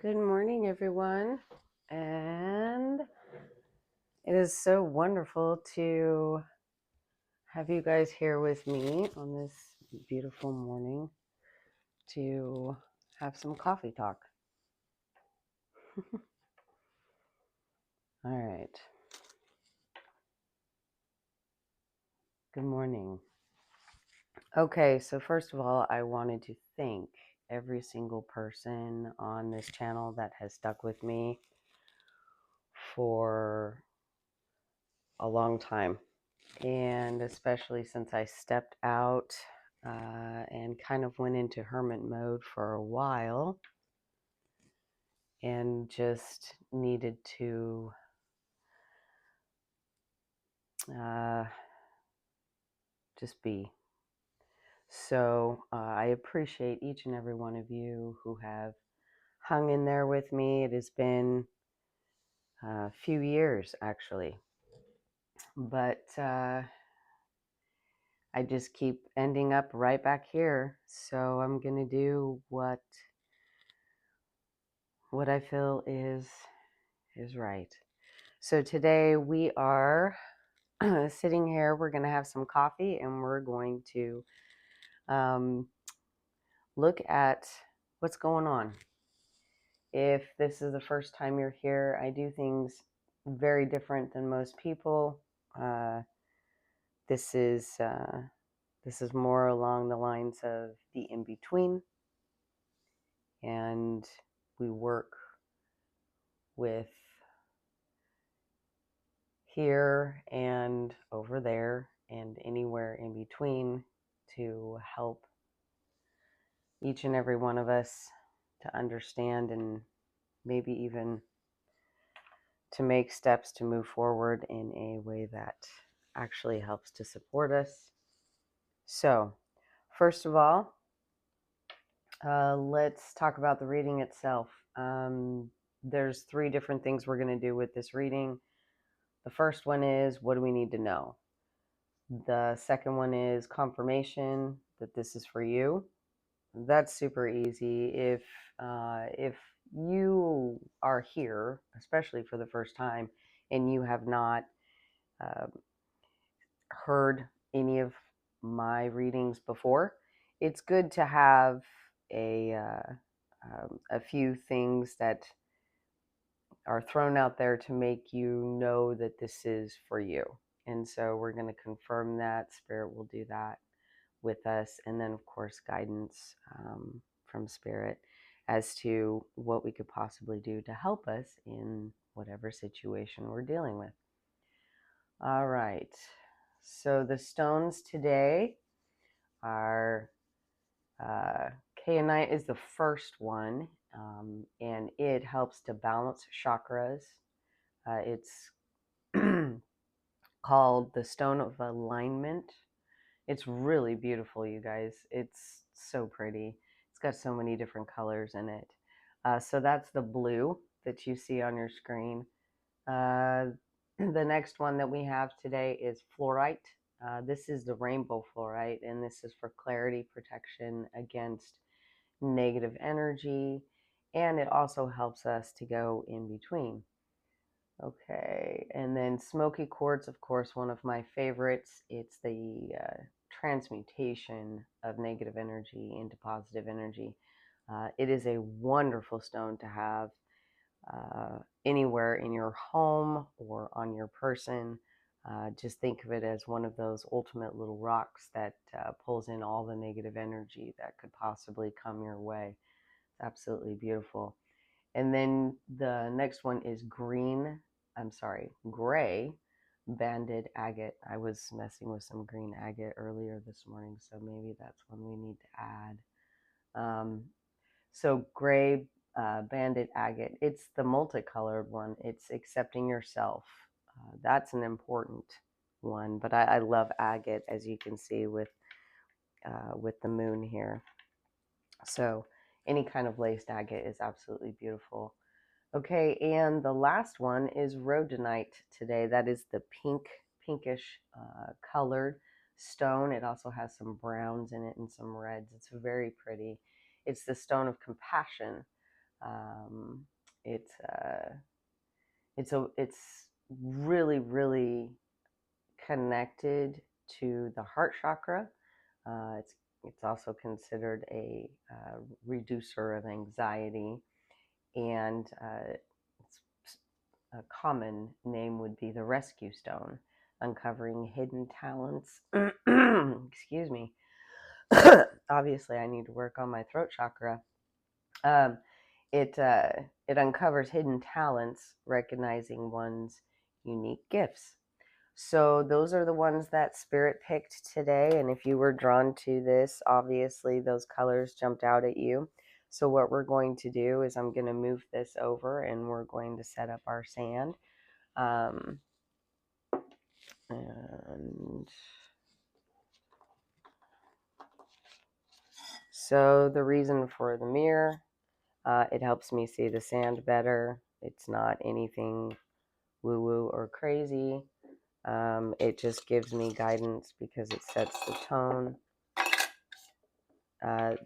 Good morning, everyone. And it is so wonderful to have you guys here with me on this beautiful morning to have some coffee talk. All right. Good morning. Okay, so first of all, I wanted to thank every single person on this channel that has stuck with me for a long time. And especially since I stepped out and kind of went into hermit mode for a while and just needed to uh, just be. So I appreciate each and every one of you who have hung in there with me. It has been a few years actually, but I just keep ending up right back here. So I'm going to do what I feel is right. So today we are sitting here. We're going to have some coffee and we're going to um, look at what's going on. If this is the first time you're here, I do things very different than most people. Uh, this is more along the lines of the in between, and we work with here and over there and anywhere in between to help each and every one of us to understand and maybe even to make steps to move forward in a way that actually helps to support us. So, first of all, let's talk about the reading itself. There's 3 different things we're going to do with this reading. The first one is, what do we need to know? The second one is confirmation that this is for you. That's super easy. If you are here, especially for the first time, and you have not uh, heard any of my readings before, it's good to have a few things that are thrown out there to make you know that this is for you. And so we're going to confirm that. Spirit will do that with us. And then, of course, guidance from Spirit as to what we could possibly do to help us in whatever situation we're dealing with. All right. So the stones today are Kayanite is the first one, and it helps to balance chakras. It's called the Stone of Alignment. It's really beautiful, you guys. It's so pretty. It's got so many different colors in it. So that's the blue that you see on your screen. The next one that we have today is fluorite. This is the rainbow fluorite, and this is for clarity, protection against negative energy, and it also helps us to go in between. Okay, and then smoky quartz, of course, one of my favorites. It's the transmutation of negative energy into positive energy. It is a wonderful stone to have anywhere in your home or on your person. Just think of it as one of those ultimate little rocks that pulls in all the negative energy that could possibly come your way. It's absolutely beautiful. And then the next one is gray banded agate. I was messing with some green agate earlier this morning, so maybe that's one we need to add. So gray banded agate, it's the multicolored one. It's accepting yourself. That's an important one, but I love agate, as you can see with the moon here. So any kind of laced agate is absolutely beautiful. Okay, and the last one is rhodonite today. That is the pinkish colored stone. It also has some browns in it and some reds. It's very pretty. It's the stone of compassion. Um, it's really, really connected to the heart chakra. It's also considered a reducer of anxiety, and a common name would be the rescue stone, uncovering hidden talents. Excuse me. Obviously, I need to work on my throat chakra. Um, it uncovers hidden talents, recognizing one's unique gifts. So those are the ones that Spirit picked today. And if you were drawn to this, obviously those colors jumped out at you. So what we're going to do is I'm going to move this over and we're going to set up our sand. Um, and so the reason for the mirror, it helps me see the sand better. It's not anything woo-woo or crazy. It just gives me guidance because it sets the tone.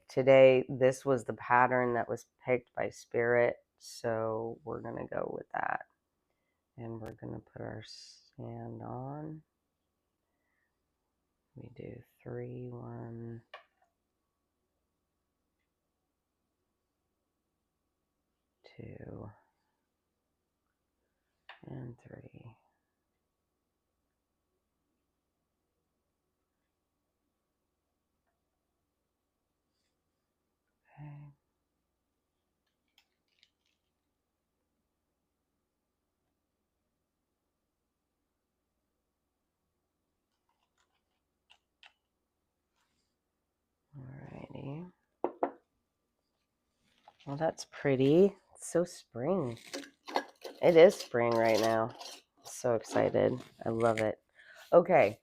Today, this was the pattern that was picked by Spirit, so we're going to go with that. And we're going to put our sand on. We do 3, 1, 2, and 3. Okay. Alrighty. Well, that's pretty. It's so spring. It is spring right now. So excited. I love it. Okay.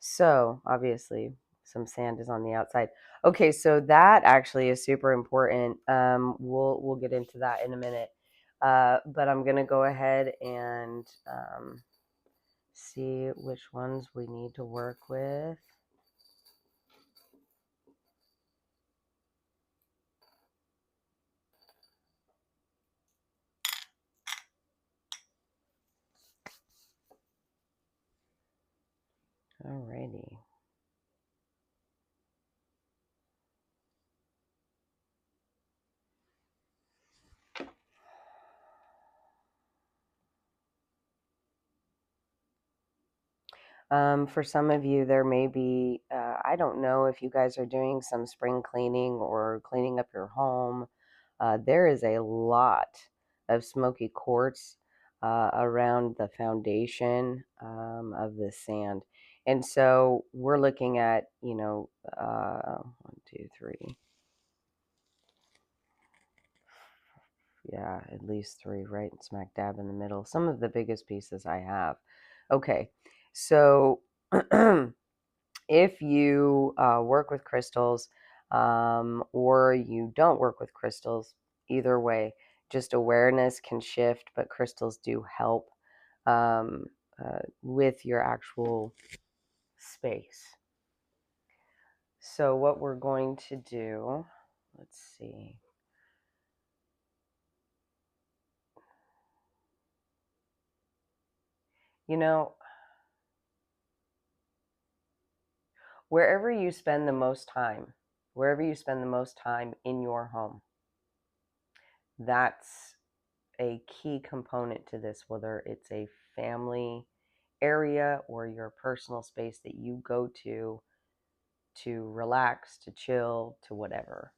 So, obviously, some sand is on the outside. Okay, so that actually is super important. We'll get into that in a minute. But I'm going to go ahead and see which ones we need to work with. Alrighty. For some of you, there may be, I don't know if you guys are doing some spring cleaning or cleaning up your home. There is a lot of smoky quartz around the foundation of the sand. And so we're looking at, 1, 2, 3. Yeah, at least 3 right smack dab in the middle. Some of the biggest pieces I have. Okay, so if you work with crystals or you don't work with crystals, either way, just awareness can shift, but crystals do help um, with your actual space. So, what we're going to do, let's see. You know, wherever you spend the most time, wherever you spend the most time in your home, that's a key component to this, whether it's a family area or your personal space that you go to relax, to chill, to whatever.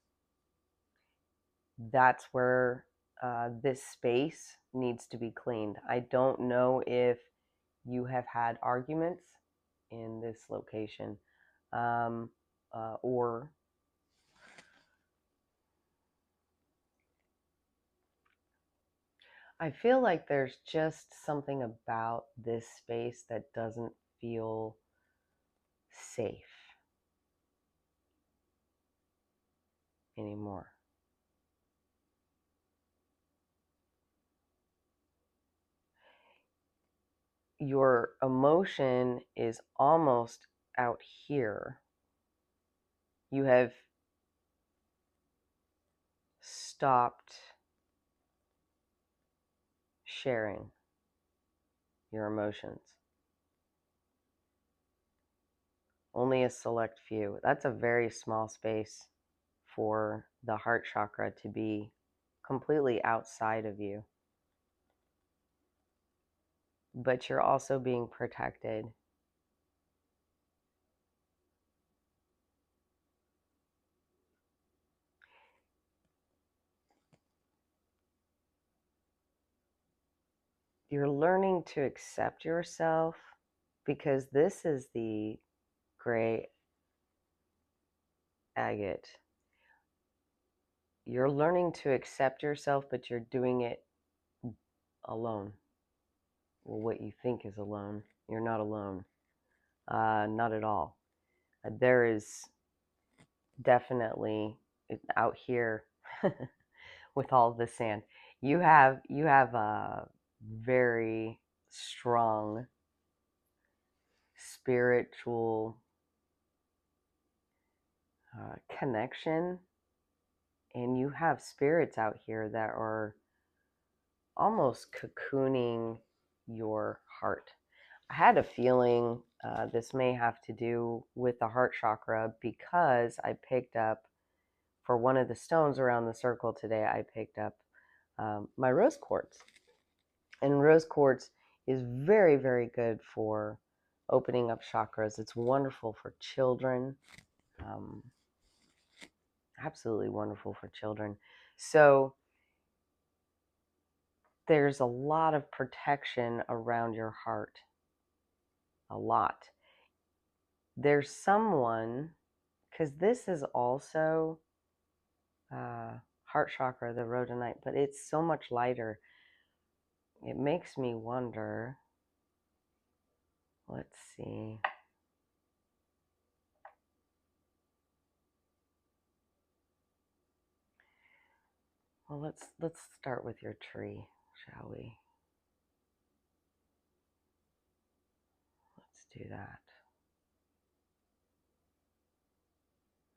That's where this space needs to be cleaned. I don't know if you have had arguments in this location or I feel like there's just something about this space that doesn't feel safe anymore. Your emotion is almost out here. You have stopped sharing your emotions. Only a select few. That's a very small space for the heart chakra to be completely outside of you. But you're also being protected. You're learning to accept yourself, because this is the gray agate. You're learning to accept yourself, but you're doing it alone. Well, what you think is alone. You're not alone. Not at all. There is definitely out here with all the sand. You have a very strong spiritual connection, and you have spirits out here that are almost cocooning your heart. I had a feeling this may have to do with the heart chakra, because I picked up, for one of the stones around the circle today, I picked up my rose quartz. And rose quartz is very, very good for opening up chakras. It's wonderful for children. Um, Absolutely wonderful for children. So there's a lot of protection around your heart. A lot. There's someone, because this is also heart chakra, the rhodonite, but it's so much lighter. It makes me wonder. Let's see. Well, let's start with your tree, shall we? Let's do that.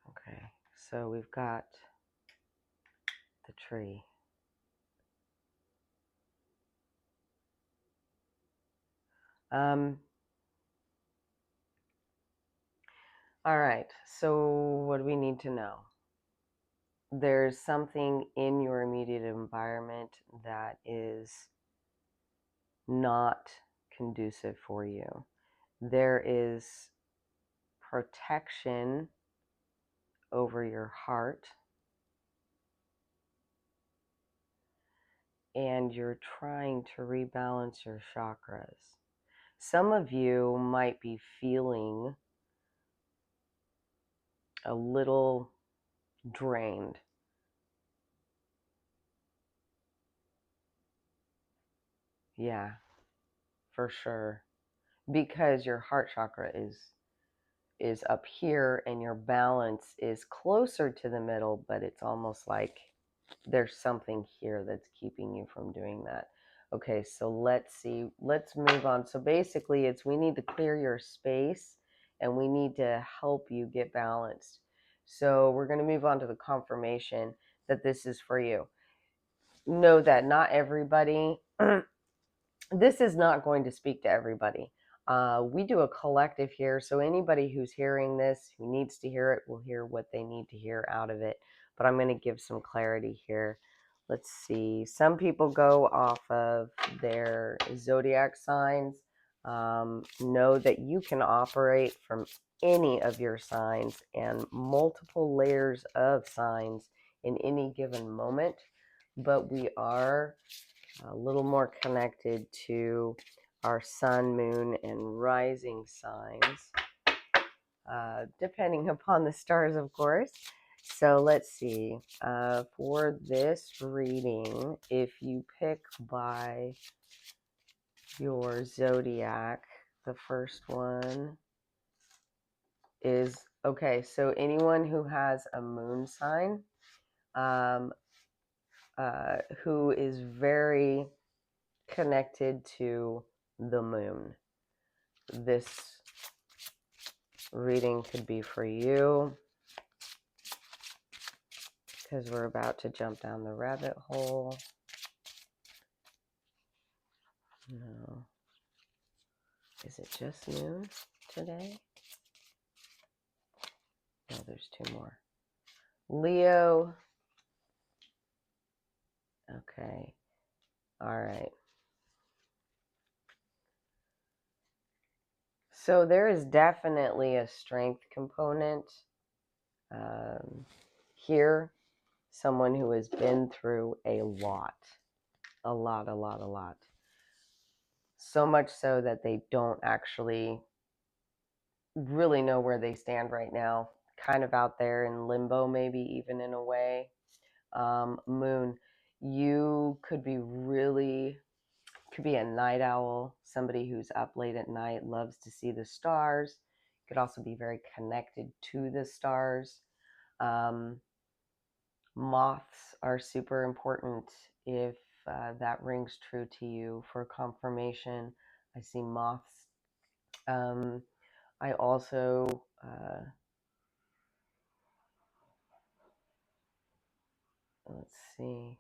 Okay, so we've got the tree. All right, so what do we need to know? There's something in your immediate environment that is not conducive for you. There is protection over your heart, and you're trying to rebalance your chakras. Some of you might be feeling a little drained. Yeah, for sure. Because your heart chakra is up here and your balance is closer to the middle, but it's almost like there's something here that's keeping you from doing that. Okay, so let's see. Let's move on. So basically, it's we need to clear your space and we need to help you get balanced. So we're going to move on to the confirmation that this is for you. Know that not everybody, this is not going to speak to everybody. We do a collective here, so anybody who's hearing this, who needs to hear it, will hear what they need to hear out of it. But I'm going to give some clarity here. Let's see. Some people go off of their zodiac signs. Know that you can operate from any of your signs and multiple layers of signs in any given moment, but we are a little more connected to our sun, moon, and rising signs, depending upon the stars, of course. So let's see. For this reading, if you pick by your zodiac, the first one is okay. So anyone who has a moon sign, who is very connected to the moon, this reading could be for you, because we're about to jump down the rabbit hole. No. Is it just noon today? No, there's two more. Leo. Okay. All right. So there is definitely a strength component here. Someone who has been through a lot. A lot, a lot, a lot. So much so that they don't actually really know where they stand right now. Kind of out there in limbo, maybe even in a way. Moon, you could be a night owl, somebody who's up late at night, loves to see the stars. Could also be very connected to the stars. Moths are super important if that rings true to you for confirmation. I see moths. I also, let's see.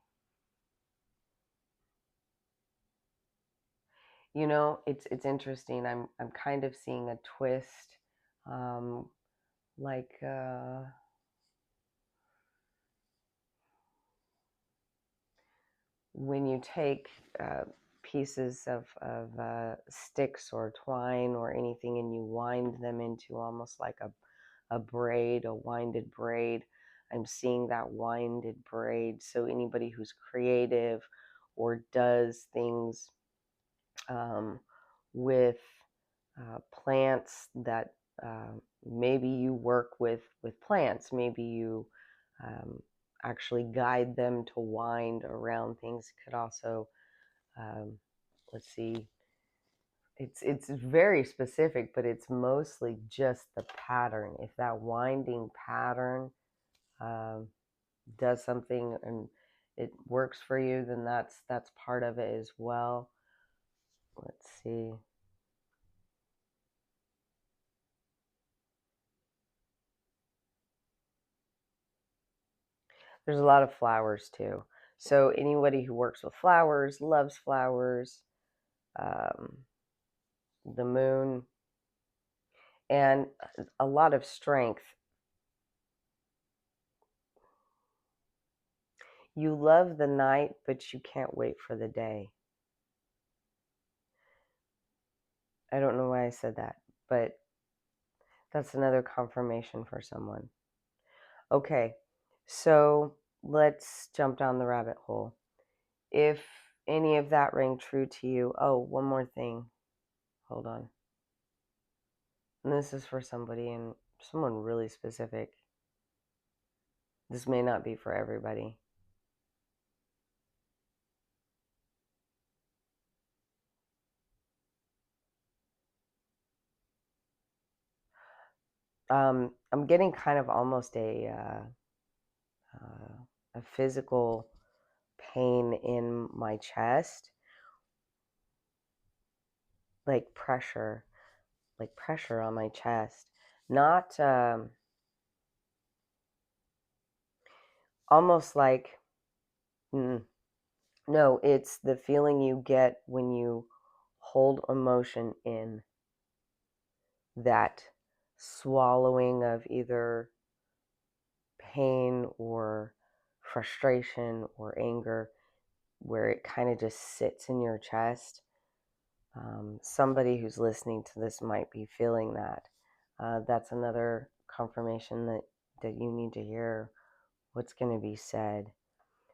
It's interesting. I'm kind of seeing a twist, um, like when you take pieces of sticks or twine or anything and you wind them into almost like a braid, a winded braid. I'm seeing that winded braid. So anybody who's creative or does things with plants that maybe you work with plants, maybe you um, actually guide them to wind around things. Could also, um, let's see, it's very specific, but it's mostly just the pattern. If that winding pattern um, does something and it works for you, then that's part of it as well. Let's see. There's a lot of flowers too. So anybody who works with flowers, loves flowers, um, the moon, and a lot of strength. You love the night, but you can't wait for the day. I don't know why I said that, but that's another confirmation for someone. Okay, so let's jump down the rabbit hole. If any of that rang true to you, oh, one more thing. Hold on. And this is for somebody and someone really specific. This may not be for everybody. I'm getting kind of almost a physical pain in my chest, like pressure on my chest. Not almost like, no, it's the feeling you get when you hold emotion in, that swallowing of either pain or frustration or anger, where it kind of just sits in your chest. Somebody who's listening to this might be feeling that. That's another confirmation that you need to hear what's going to be said.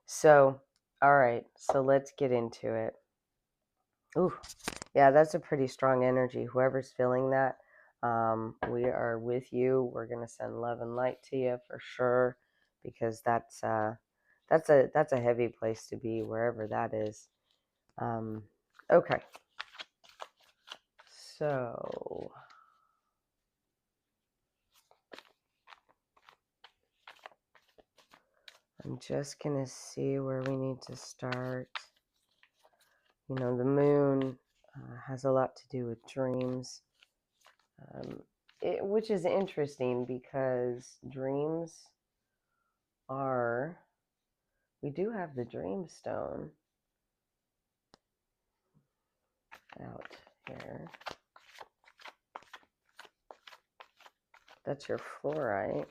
So, all right, so let's get into it. Ooh, yeah, that's a pretty strong energy. Whoever's feeling that, we are with you. We're gonna send love and light to you for sure, because that's a heavy place to be, wherever that is. Okay, so I'm just gonna see where we need to start. The moon has a lot to do with dreams. Which is interesting because dreams are, we do have the dream stone. out here. That's your fluorite.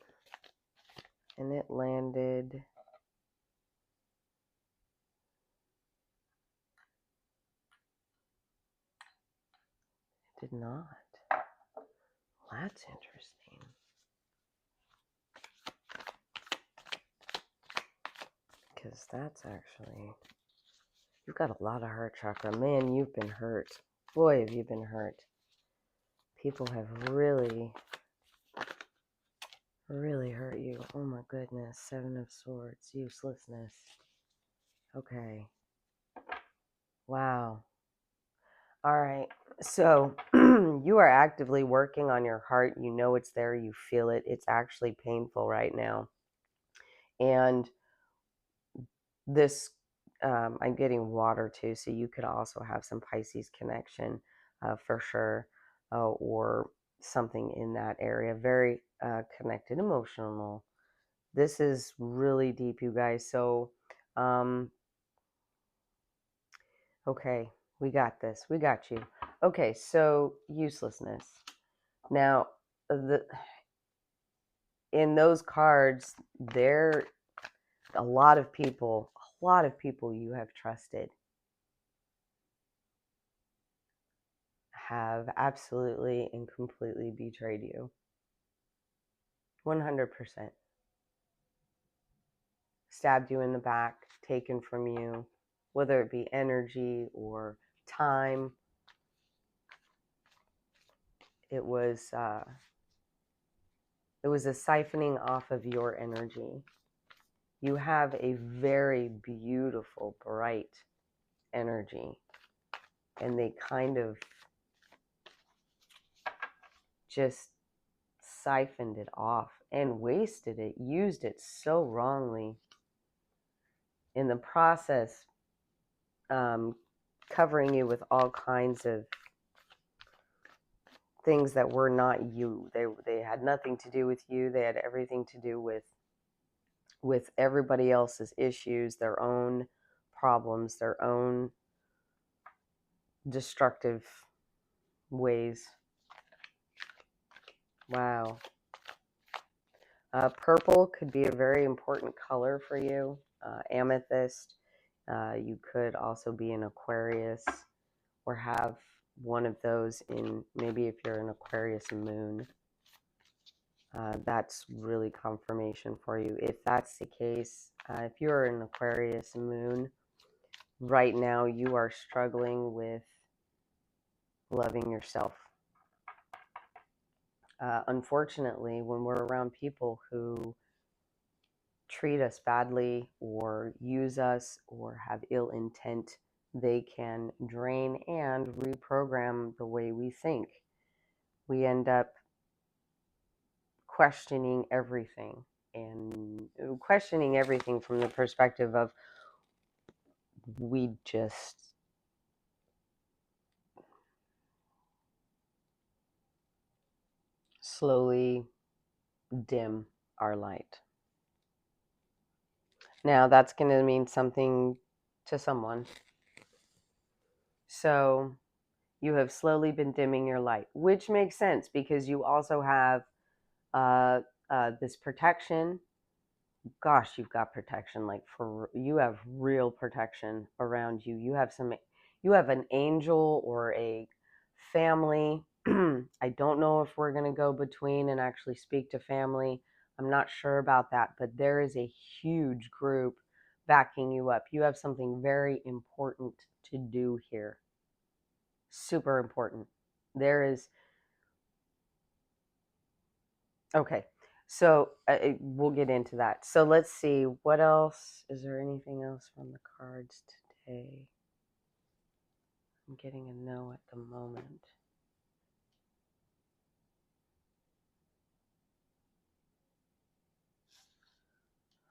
And it landed did not. That's interesting. Because that's actually, you've got a lot of heart chakra. Man, you've been hurt. Boy, have you been hurt. People have really, really hurt you. Oh my goodness. 7 of Swords. Uselessness. Okay. Wow. All right. So you are actively working on your heart. You know it's there. You feel it. It's actually painful right now. And this, I'm getting water too. So you could also have some Pisces connection for sure, or something in that area. Very connected, emotional. This is really deep, you guys. So, okay, we got this. We got you. Okay, so uselessness. Now, in those cards, there a lot of people you have trusted have absolutely and completely betrayed you. 100%. Stabbed you in the back, taken from you, whether it be energy or time. It was a siphoning off of your energy. You have a very beautiful, bright energy, and they kind of just siphoned it off and wasted it, used it so wrongly. In the process, covering you with all kinds of things that were not you. They had nothing to do with you. They had everything to do with everybody else's issues, their own problems, their own destructive ways. Wow. Purple could be a very important color for you. Amethyst. You could also be an Aquarius or have one of those in, maybe if you're an Aquarius moon. That's really confirmation for you. If that's the case, if you're an Aquarius moon, right now you are struggling with loving yourself. Unfortunately, when we're around people who treat us badly or use us or have ill intent, they can drain and reprogram the way we think. We end up questioning everything, and questioning everything from the perspective of we just slowly dim our light. Now, that's going to mean something to someone. So, you have slowly been dimming your light, which makes sense because you also have this protection. Gosh, you've got protection, like you have real protection around you. You have an angel or a family. I don't know if we're going to go between and actually speak to family. I'm not sure about that, but there is a huge group backing you up. You have something very important to do here. Super important. There is, okay. So we'll get into that. So let's see. What else? Is there anything else from the cards today? I'm getting a no at the moment.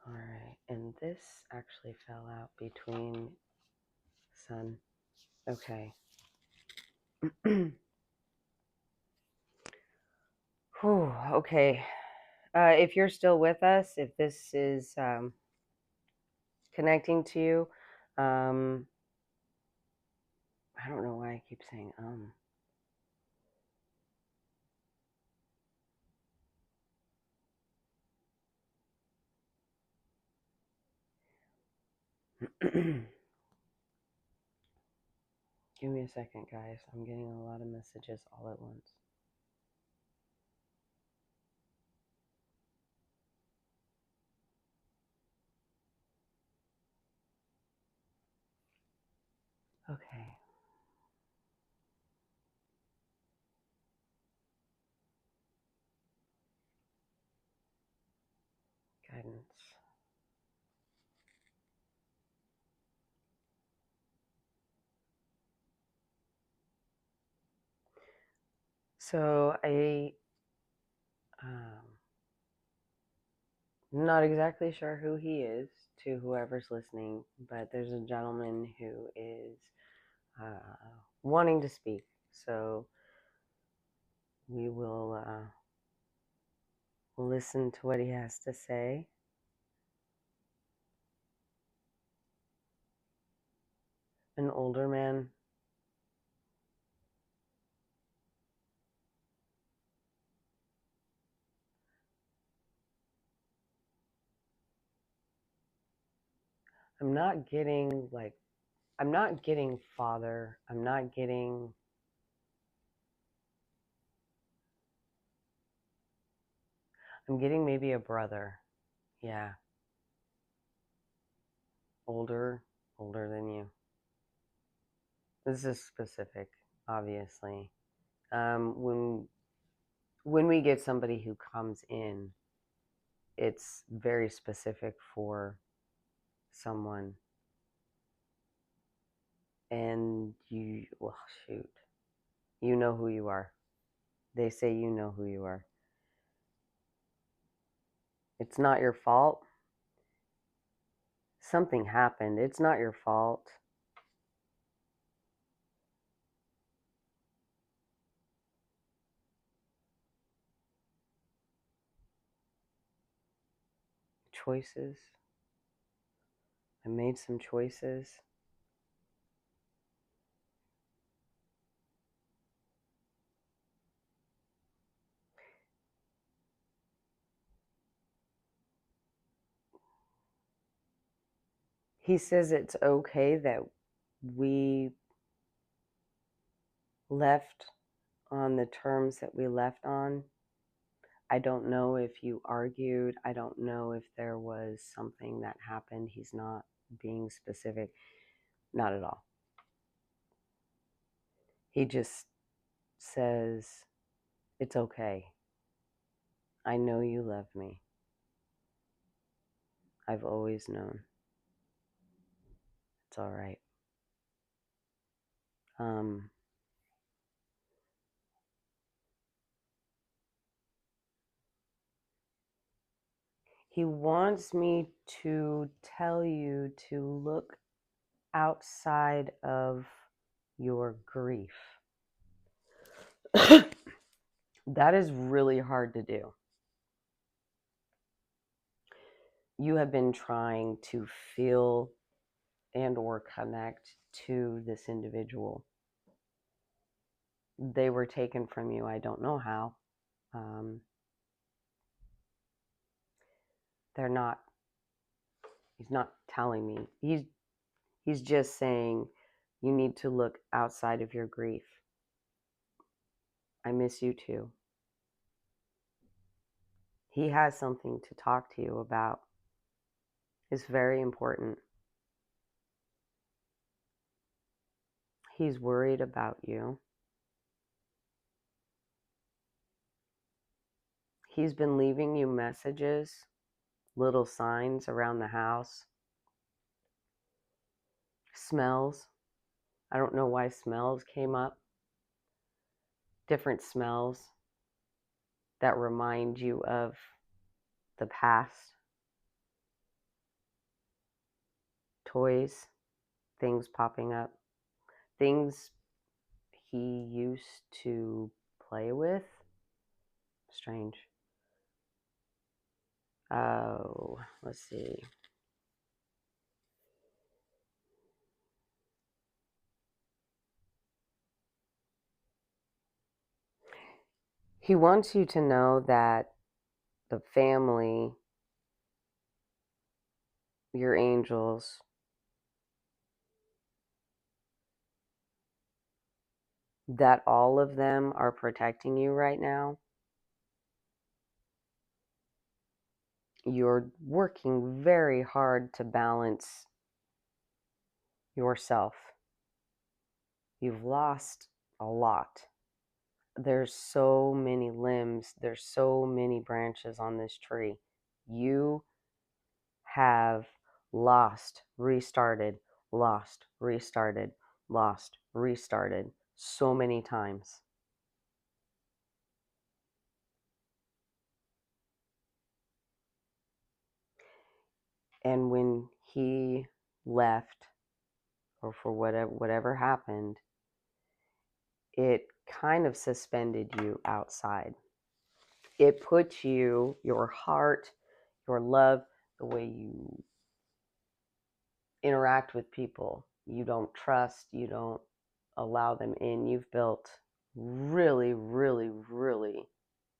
All right. And this actually fell out between Sun. Okay. Whew, okay. If you're still with us, if this is connecting to you, I don't know why I keep saying Give me a second, guys. I'm getting a lot of messages all at once. Okay. Guidance. So I'm not exactly sure who he is, to whoever's listening, but there's a gentleman who is wanting to speak. So we will listen to what he has to say. An older man. I'm not getting father. I'm getting maybe a brother. Yeah. Older than you. This is specific, obviously. When we get somebody who comes in, it's very specific for someone. And well, shoot. You know who you are. They say you know who you are. It's not your fault. Something happened. It's not your fault. Choices. I made some choices. He says it's okay that we left on the terms that we left on. I don't know if you argued. I don't know if there was something that happened. He's not being specific. Not at all. He just says, it's okay. I know you love me. I've always known. It's all right. He wants me to tell you to look outside of your grief. That is really hard to do. You have been trying to feel and or connect to this individual. They were taken from you. I don't know how. They're not. He's not telling me. He's just saying you need to look outside of your grief. I miss you too. He has something to talk to you about. It's very important. He's worried about you. He's been leaving you messages, little signs around the house. Smells. I don't know why smells came up. Different smells that remind you of the past. Toys, things popping up, things he used to play with. Strange. Oh, let's see. He wants you to know that the family, your angels, that all of them are protecting you right now. You're working very hard to balance yourself. You've lost a lot. There's so many limbs, there's so many branches on this tree. You have lost, restarted, lost, restarted, lost, restarted so many times. And when he left, or for whatever happened, it kind of suspended you outside. It put you, your heart, your love, the way you interact with people, you don't trust, you don't allow them in. You've built really, really, really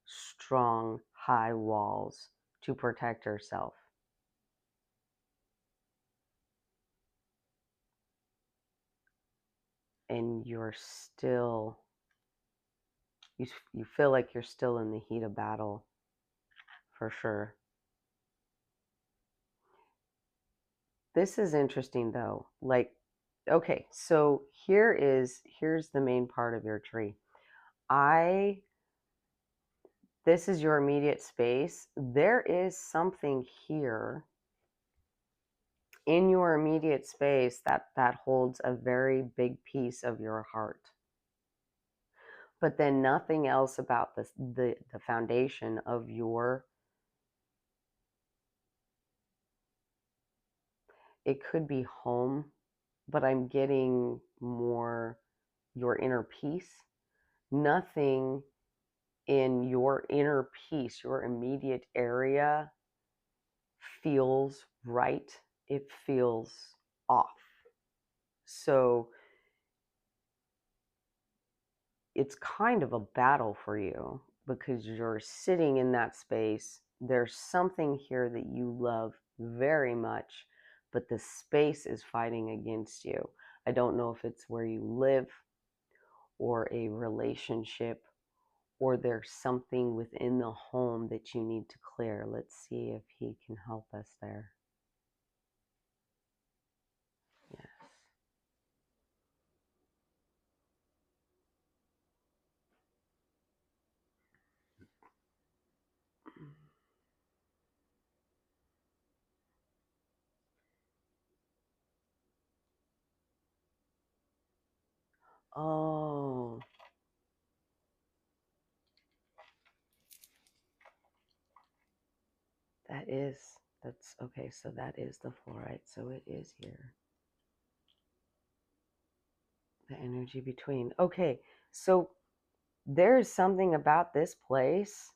strong, high walls to protect yourself. And you're still, you feel like you're still in the heat of battle, for sure. This is interesting though. Like, okay, so here's the main part of your tree. This is your immediate space. There is something here in your immediate space that holds a very big piece of your heart. But then nothing else about the foundation of your, it could be home, but I'm getting more your inner peace. Nothing in your inner peace, your immediate area, feels right. It feels off. So it's kind of a battle for you because you're sitting in that space. There's something here that you love very much, but the space is fighting against you. I don't know if it's where you live or a relationship, or there's something within the home that you need to clear. Let's see if he can help us there. Yes. Oh, that is, that's okay. So that is the fluorite. So it is here. The energy between. Okay, so there's something about this place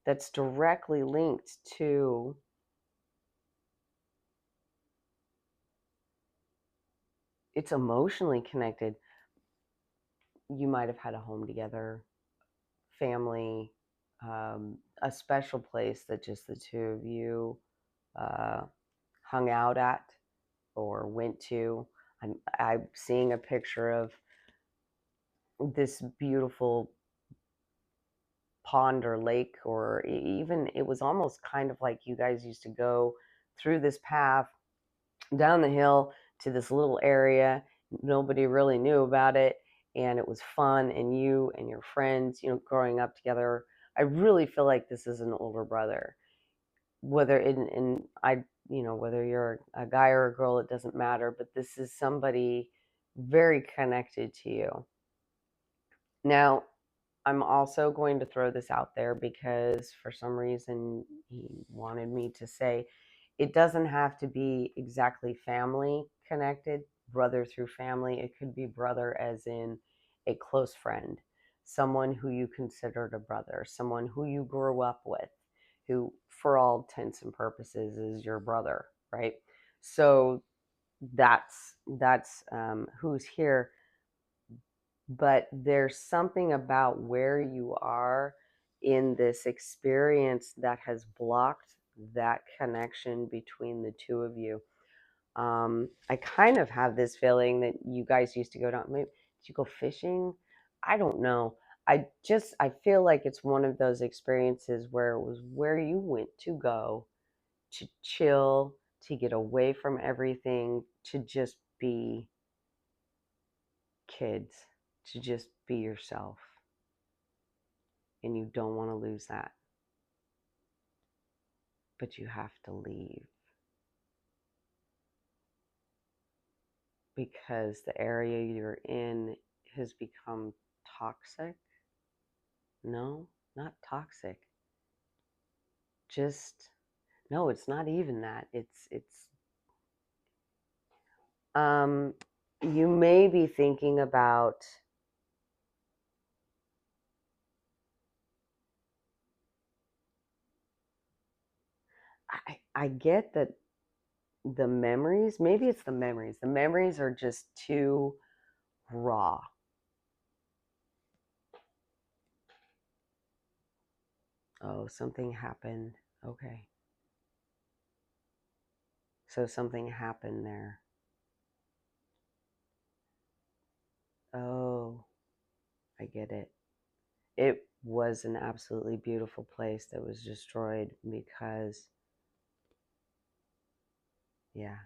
that's directly linked to, it's emotionally connected. You might have had a home together, family, a special place that just the two of you uh, hung out at or went to. I'm seeing a picture of this beautiful pond or lake, or even it was almost kind of like you guys used to go through this path down the hill to this little area. Nobody really knew about it, and it was fun. And you and your friends, growing up together. I really feel like this is an older brother. Whether in I, whether you're a guy or a girl, it doesn't matter. But this is somebody very connected to you. Now, I'm also going to throw this out there because for some reason he wanted me to say it doesn't have to be exactly family connected, brother through family. It could be brother as in a close friend, someone who you considered a brother, someone who you grew up with, who, for all intents and purposes, is your brother, right? So that's who's here. but there's something about where you are in this experience that has blocked that connection between the two of you. I kind of have this feeling that you guys used to go down. Maybe did you go fishing? I don't know. I feel like it's one of those experiences where it was where you went to go to chill, to get away from everything, to just be kids, to just be yourself. And you don't want to lose that. But you have to leave because the area you're in has become toxic. No, not toxic. Just no, it's not even that. It's you may be thinking about I get that the memories, maybe it's the memories. The memories are just too raw. Oh, something happened. Okay. So something happened there. Oh, I get it. It was an absolutely beautiful place that was destroyed because, yeah.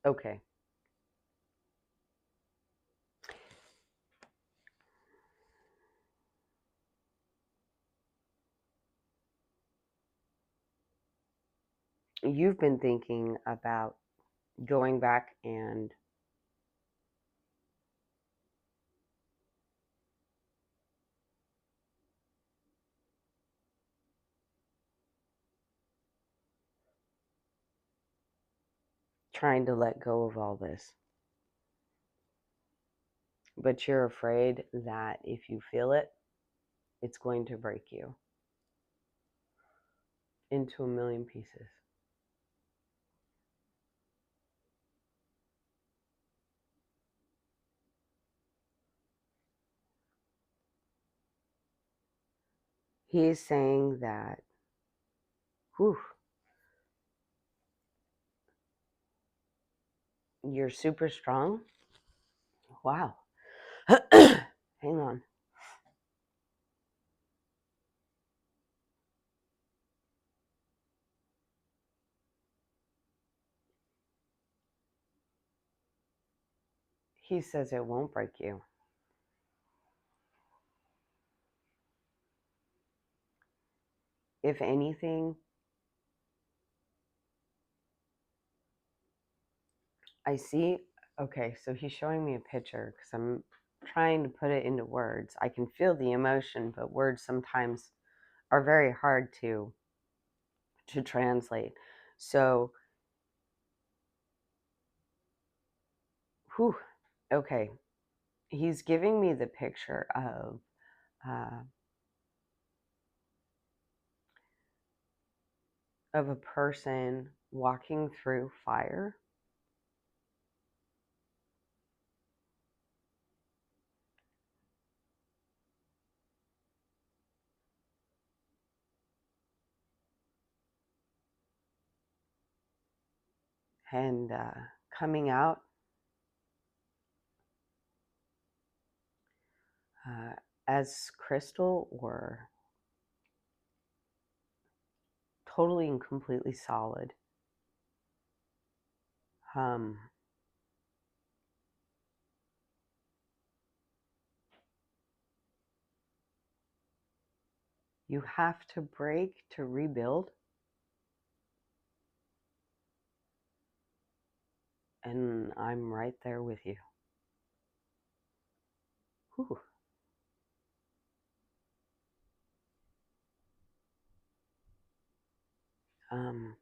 Okay. You've been thinking about going back and trying to let go of all this. But you're afraid that if you feel it, it's going to break you into a million pieces. He's saying that, whew, you're super strong. Wow. Hang on. He says it won't break you. If anything, I see. Okay, so he's showing me a picture because I'm trying to put it into words. I can feel the emotion, but words sometimes are very hard to translate. So, whew, okay, he's giving me the picture uh, of a person walking through fire. And coming out uh, as crystal or totally and completely solid. Um, you have to break to rebuild, and I'm right there with you. Whew. Um,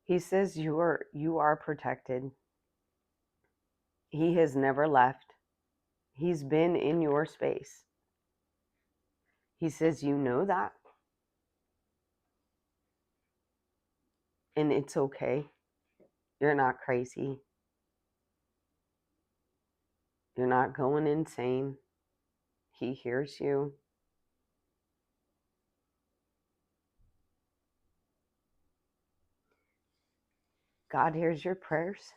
he says you are protected. He has never left. He's been in your space. He says, you know that, and it's okay. You're not crazy. You're not going insane. He hears you. God hears your prayers.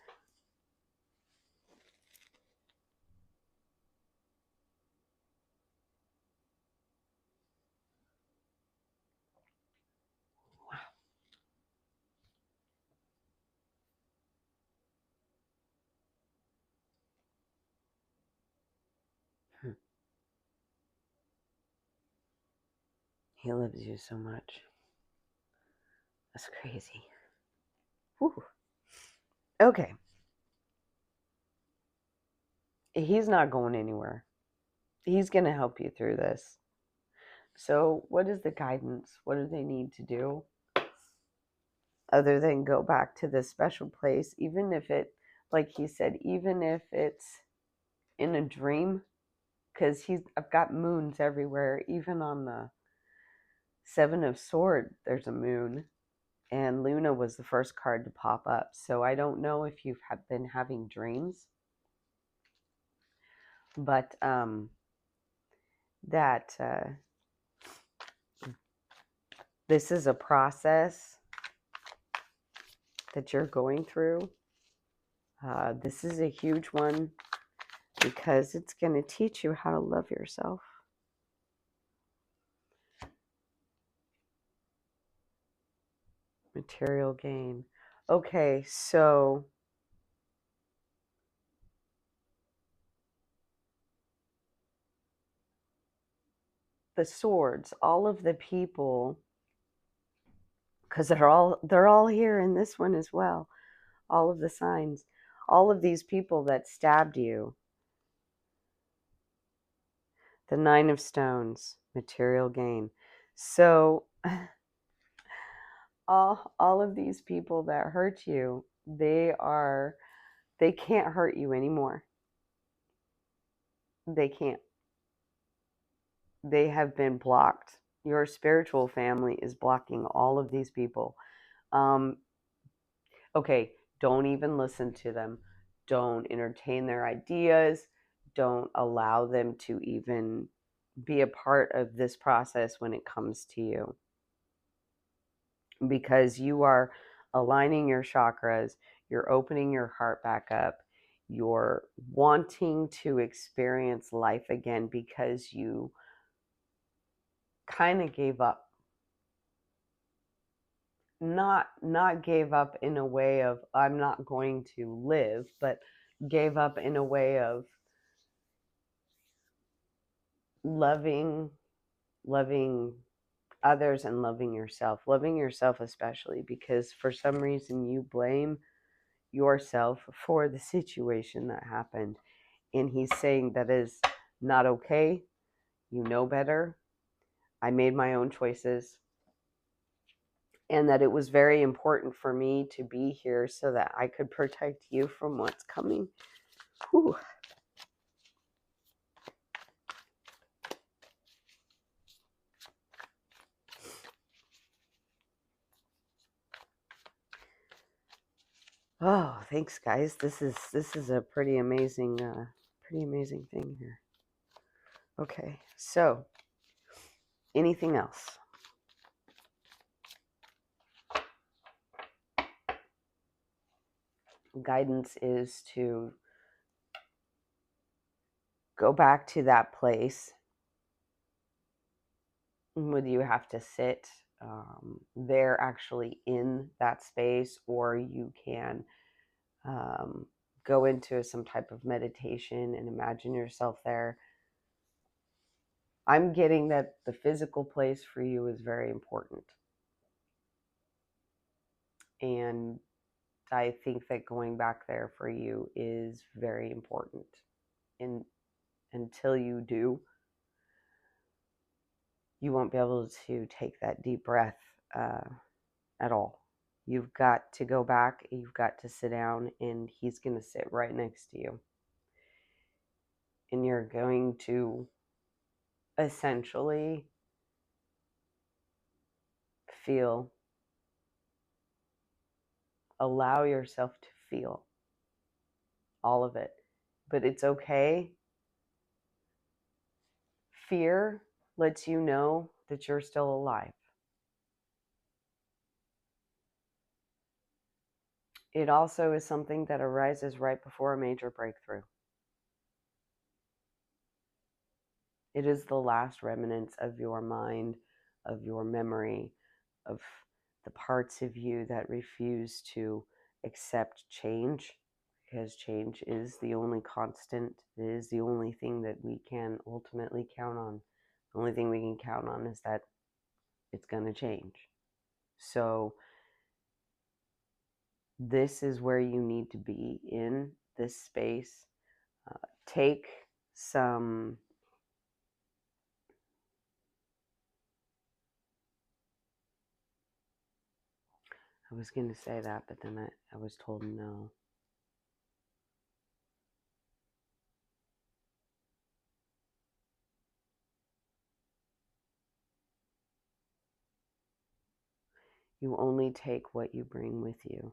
Hmm. He loves you so much. That's crazy. Whew. Okay. He's not going anywhere. He's going to help you through this. So, what is the guidance? What do they need to do other than go back to this special place? Even if it, like he said, even if it's in a dream, because I've got moons everywhere. Even on the Seven of Swords, there's a moon. And Luna was the first card to pop up. So I don't know if you've been having dreams, but that this is a process that you're going through. This is a huge one because it's going to teach you how to love yourself. Material gain. Okay, so the swords, all of the people, because they're all here in this one as well. All of the signs, all of these people that stabbed you. The Nine of Stones, material gain. So all of these people that hurt you, they can't hurt you anymore. They can't. They have been blocked. Your spiritual family is blocking all of these people. Um, okay, don't even listen to them. Don't entertain their ideas. Don't allow them to even be a part of this process when it comes to you, because you are aligning your chakras, you're opening your heart back up, you're wanting to experience life again because you kind of gave up. Not gave up in a way of I'm not going to live, but gave up in a way of loving others and loving yourself especially, because for some reason you blame yourself for the situation that happened. And he's saying that is not okay. You know better. I made my own choices. And that it was very important for me to be here so that I could protect you from what's coming. Whew. Oh, thanks, guys. This is a pretty amazing thing here. Okay, so anything else? Guidance is to go back to that place. Whether you have to sit there actually in that space, or you can go into some type of meditation and imagine yourself there. I'm getting that the physical place for you is very important. And I think that going back there for you is very important. And until you do, you won't be able to take that deep breath at all. You've got to go back, you've got to sit down, and he's going to sit right next to you. And you're going to essentially feel. Allow yourself to feel all of it. But it's okay. Fear lets you know that you're still alive. It also is something that arises right before a major breakthrough. It is the last remnants of your mind, of your memory, of the parts of you that refuse to accept change, because change is the only constant. It is the only thing that we can ultimately count on. The only thing we can count on is that it's going to change. So this is where you need to be in this space. Take some I was going to say that, but then I was told no. You only take what you bring with you.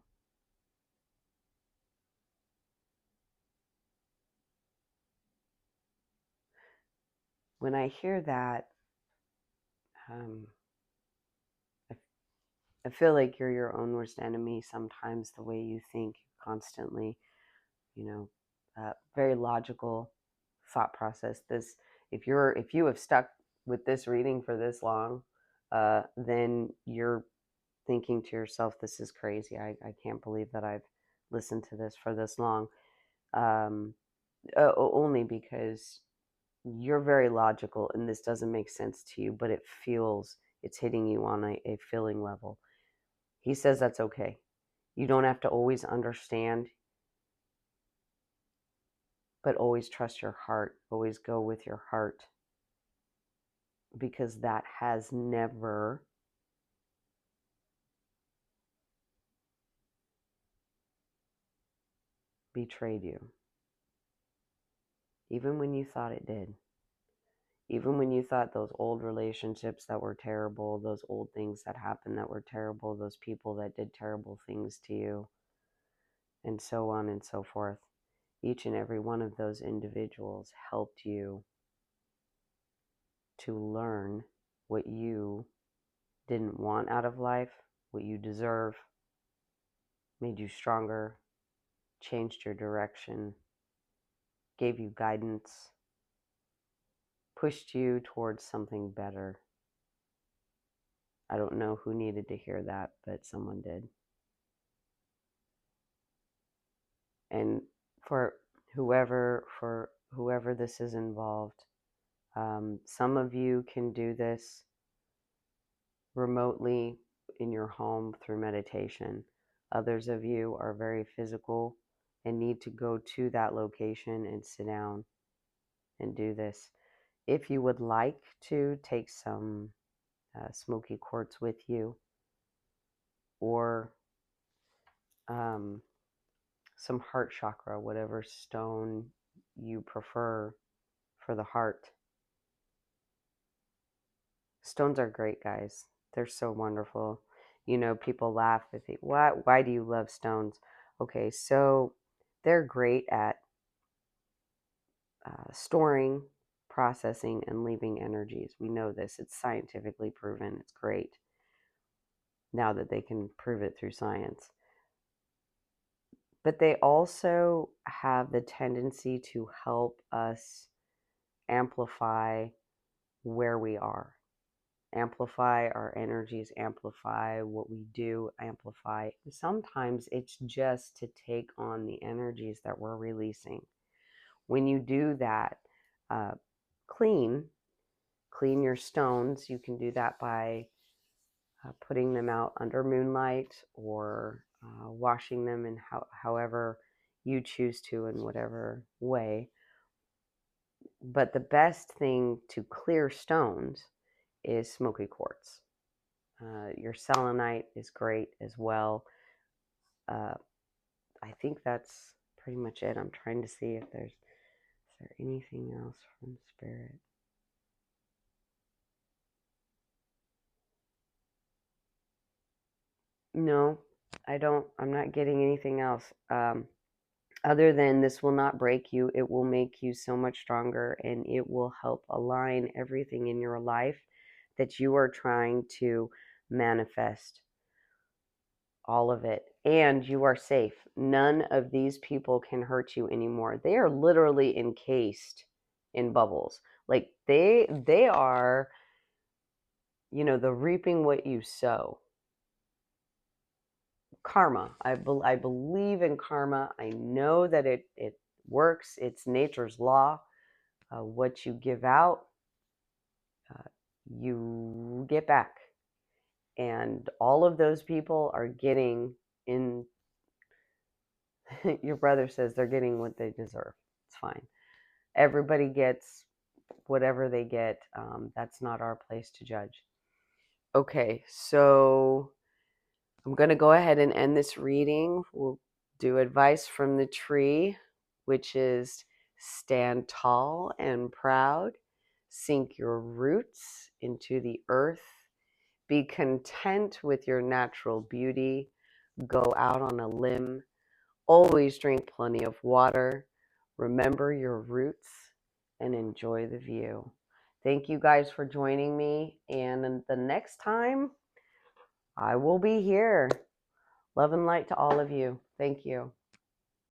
When I hear that, um, I feel like you're your own worst enemy sometimes, the way you think constantly, very logical thought process. This, if you have stuck with this reading for this long, then you're thinking to yourself, this is crazy. I can't believe that I've listened to this for this long. Only because you're very logical and this doesn't make sense to you, but it's hitting you on a feeling level. He says that's okay. You don't have to always understand, but always trust your heart. Always go with your heart, because that has never betrayed you. Even when you thought it did. Even when you thought those old relationships that were terrible, those old things that happened that were terrible, those people that did terrible things to you, and so on and so forth. Each and every one of those individuals helped you to learn what you didn't want out of life, what you deserve, made you stronger, changed your direction, gave you guidance, pushed you towards something better. I don't know who needed to hear that, but someone did. And for whoever this is involved, some of you can do this remotely in your home through meditation. Others of you are very physical and need to go to that location and sit down and do this. If you would like to take some smoky quartz with you, or some heart chakra, whatever stone you prefer for the heart. Stones are great, guys. They're so wonderful. People laugh if they, why do you love stones? Okay, so they're great at storing, processing, and leaving energies. We know this. It's scientifically proven. It's great now that they can prove it through science. But they also have the tendency to help us amplify where we are, amplify our energies, amplify what we do, amplify. Sometimes it's just to take on the energies that we're releasing. When you do that, uh, clean your stones. You can do that by putting them out under moonlight, or washing them in however you choose to, in whatever way. But the best thing to clear stones is smoky quartz. Your selenite is great as well. I think that's pretty much it. I'm trying to see if is there anything else from Spirit? No, I don't. I'm not getting anything else. Other than this will not break you, it will make you so much stronger and it will help align everything in your life that you are trying to manifest, all of it. And you are safe. None of these people can hurt you anymore. They are literally encased in bubbles. Like they are, the reaping what you sow. Karma. I believe in karma. I know that it works. It's nature's law. What you give out, you get back. And all of those people are getting in. Your brother says they're getting what they deserve. It's fine. Everybody gets whatever they get. That's not our place to judge. Okay, so I'm going to go ahead and end this reading. We'll do advice from the tree, which is stand tall and proud, sink your roots into the earth, be content with your natural beauty, go out on a limb, always drink plenty of water, remember your roots, and enjoy the view. Thank you guys for joining me, and the next time I will be here. Love and light to all of you. Thank you.